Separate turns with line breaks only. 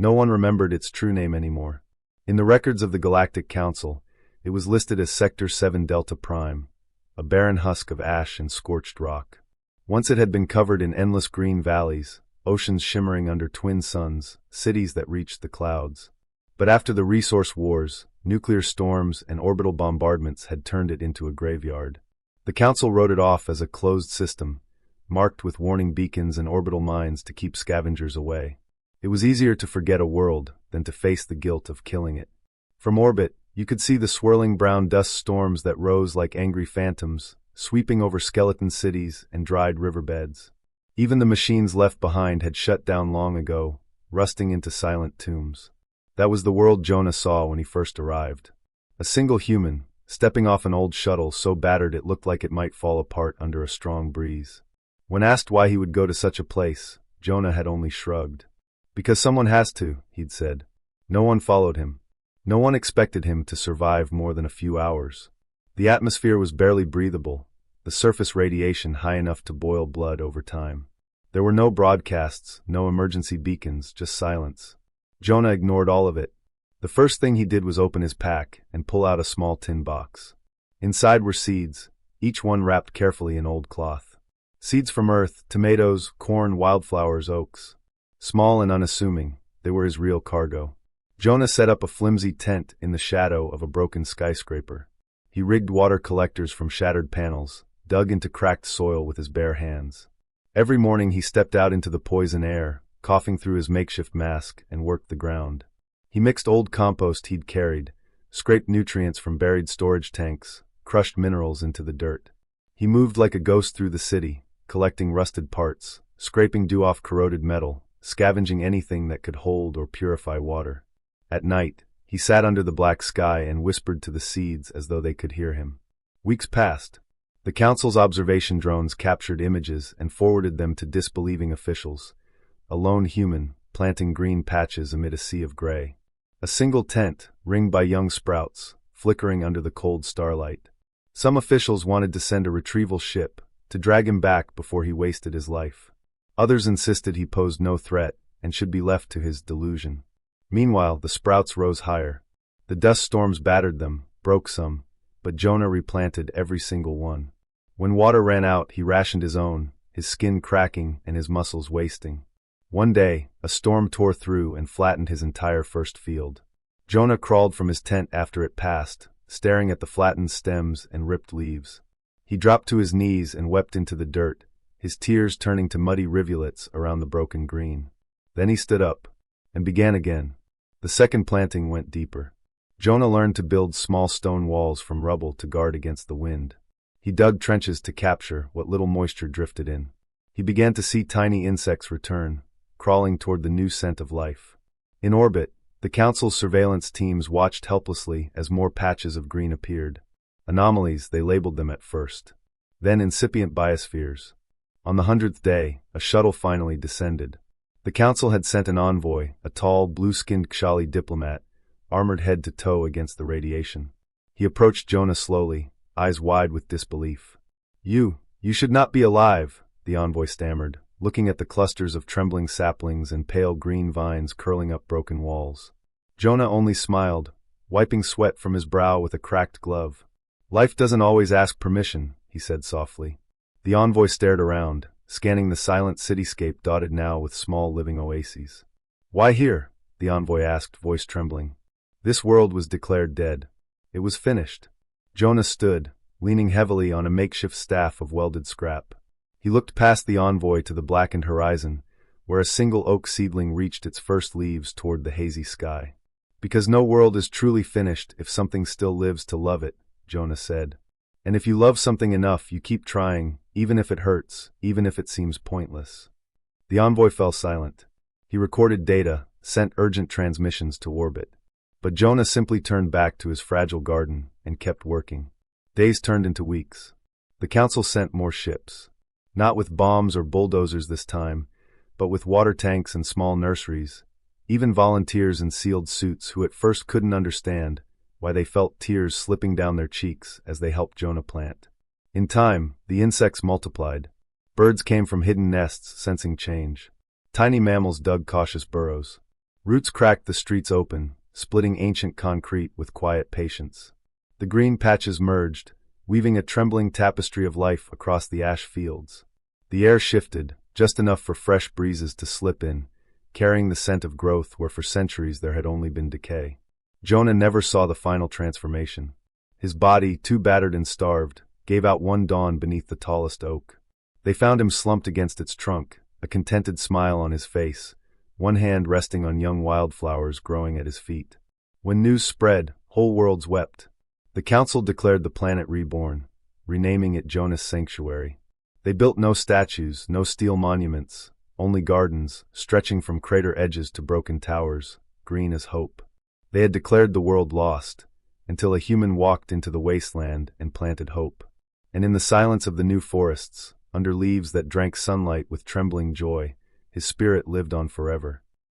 No one remembered its true name anymore. In the records of the Galactic Council, it was listed as Sector 7 Delta Prime, a barren husk of ash and scorched rock. Once it had been covered in endless green valleys, oceans shimmering under twin suns, cities that reached the clouds. But after the resource wars, nuclear storms and orbital bombardments had turned it into a graveyard. The Council wrote it off as a closed system, marked with warning beacons and orbital mines to keep scavengers away. It was easier to forget a world than to face the guilt of killing it. From orbit, you could see the swirling brown dust storms that rose like angry phantoms, sweeping over skeleton cities and dried riverbeds. Even the machines left behind had shut down long ago, rusting into silent tombs. That was the world Jonah saw when he first arrived. A single human, stepping off an old shuttle so battered it looked like it might fall apart under a strong breeze. When asked why he would go to such a place, Jonah had only shrugged. Because someone has to, he'd said. No one followed him. No one expected him to survive more than a few hours. The atmosphere was barely breathable, the surface radiation high enough to boil blood over time. There were no broadcasts, no emergency beacons, just silence. Jonah ignored all of it. The first thing he did was open his pack and pull out a small tin box. Inside were seeds, each one wrapped carefully in old cloth. Seeds from earth, tomatoes, corn, wildflowers, oaks. Small and unassuming, they were his real cargo. Jonah set up a flimsy tent in the shadow of a broken skyscraper. He rigged water collectors from shattered panels, dug into cracked soil with his bare hands. Every morning he stepped out into the poison air, coughing through his makeshift mask, and worked the ground. He mixed old compost he'd carried, scraped nutrients from buried storage tanks, crushed minerals into the dirt. He moved like a ghost through the city, collecting rusted parts, scraping dew off corroded metal, scavenging anything that could hold or purify water. At night, he sat under the black sky and whispered to the seeds as though they could hear him. Weeks passed. The Council's observation drones captured images and forwarded them to disbelieving officials. A lone human, planting green patches amid a sea of gray. A single tent, ringed by young sprouts, flickering under the cold starlight. Some officials wanted to send a retrieval ship, to drag him back before he wasted his life. Others insisted he posed no threat, and should be left to his delusion. Meanwhile, the sprouts rose higher. The dust storms battered them, broke some, but Jonah replanted every single one. When water ran out, he rationed his own, his skin cracking and his muscles wasting. One day, a storm tore through and flattened his entire first field. Jonah crawled from his tent after it passed, staring at the flattened stems and ripped leaves. He dropped to his knees and wept into the dirt, his tears turning to muddy rivulets around the broken green. Then he stood up, and began again. The second planting went deeper. Jonah learned to build small stone walls from rubble to guard against the wind. He dug trenches to capture what little moisture drifted in. He began to see tiny insects return, crawling toward the new scent of life. In orbit, the Council's surveillance teams watched helplessly as more patches of green appeared. Anomalies, they labeled them at first. Then incipient biospheres. On the 100th day, a shuttle finally descended. The Council had sent an envoy, a tall, blue-skinned Kshali diplomat, armored head to toe against the radiation. He approached Jonah slowly, eyes wide with disbelief. You should not be alive," the envoy stammered, looking at the clusters of trembling saplings and pale green vines curling up broken walls. Jonah only smiled, wiping sweat from his brow with a cracked glove. "Life doesn't always ask permission," he said softly. The envoy stared around, scanning the silent cityscape dotted now with small living oases. "Why here?" the envoy asked, voice trembling. This world was declared dead. It was finished. Jonah stood, leaning heavily on a makeshift staff of welded scrap. He looked past the envoy to the blackened horizon, where a single oak seedling reached its first leaves toward the hazy sky. "Because no world is truly finished if something still lives to love it," Jonah said. "And if you love something enough, you keep trying, even if it hurts, even if it seems pointless." The envoy fell silent. He recorded data, sent urgent transmissions to orbit. But Jonah simply turned back to his fragile garden and kept working. Days turned into weeks. The Council sent more ships. Not with bombs or bulldozers this time, but with water tanks and small nurseries, even volunteers in sealed suits who at first couldn't understand why they felt tears slipping down their cheeks as they helped Jonah plant. In time, the insects multiplied. Birds came from hidden nests, sensing change. Tiny mammals dug cautious burrows. Roots cracked the streets open, splitting ancient concrete with quiet patience. The green patches merged, weaving a trembling tapestry of life across the ash fields. The air shifted, just enough for fresh breezes to slip in, carrying the scent of growth where for centuries there had only been decay. Jonah never saw the final transformation. His body, too battered and starved, gave out one dawn beneath the tallest oak. They found him slumped against its trunk, a contented smile on his face, one hand resting on young wildflowers growing at his feet. When news spread, whole worlds wept. The council declared the planet reborn, renaming it Jonah's Sanctuary. They built no statues, no steel monuments, only gardens, stretching from crater edges to broken towers, green as hope. They had declared the world lost, until a human walked into the wasteland and planted hope. And in the silence of the new forests, under leaves that drank sunlight with trembling joy, his spirit lived on forever.